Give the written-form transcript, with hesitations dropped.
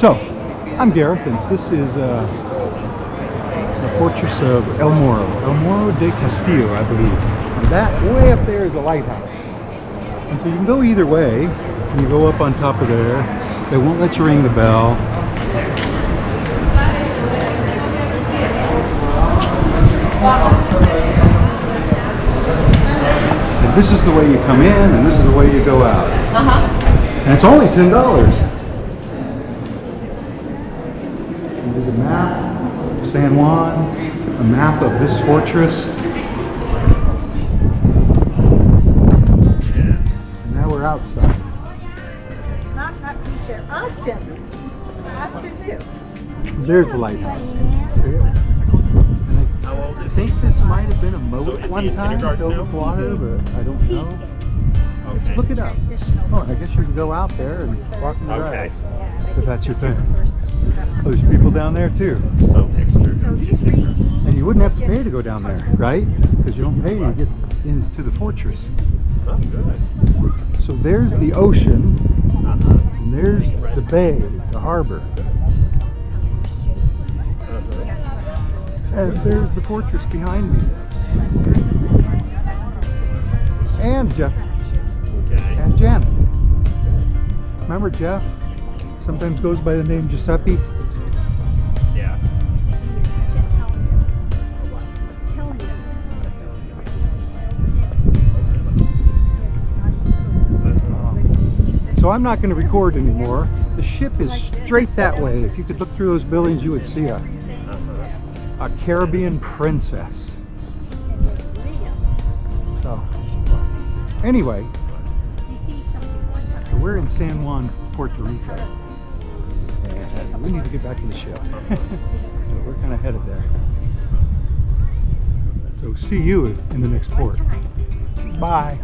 So, I'm Gareth, and this is the fortress of El Morro de Castillo, I believe. And that way up there is a lighthouse. And so you can go either way. You go up on top of there. They won't let you ring the bell. And this is the way you come in, and this is the way you go out. And it's only $10. And there's a map of San Juan, a map of this fortress. And now we're outside. Not T-shirt. Austin knew. There's the lighthouse. I think this might have been a moat one time filled with water, but I don't know. Let's look it up. Oh, I guess you can go out there and walk in the grass, if that's your thing. Oh, there's people down there too. And you wouldn't have to pay to go down there, right? Because you don't pay to get into the fortress. So there's the ocean, and there's the bay, the harbor. And there's the fortress behind me. And Jeff. And Janet. Remember Jeff? Sometimes goes by the name Giuseppe. Yeah. So I'm not going to record anymore. The ship is straight that way. If you could look through those buildings, you would see a Caribbean princess. So, anyway, so we're in San Juan, Puerto Rico, and we need to get back to the ship. So we're kind of headed there. So see you in the next port. Bye.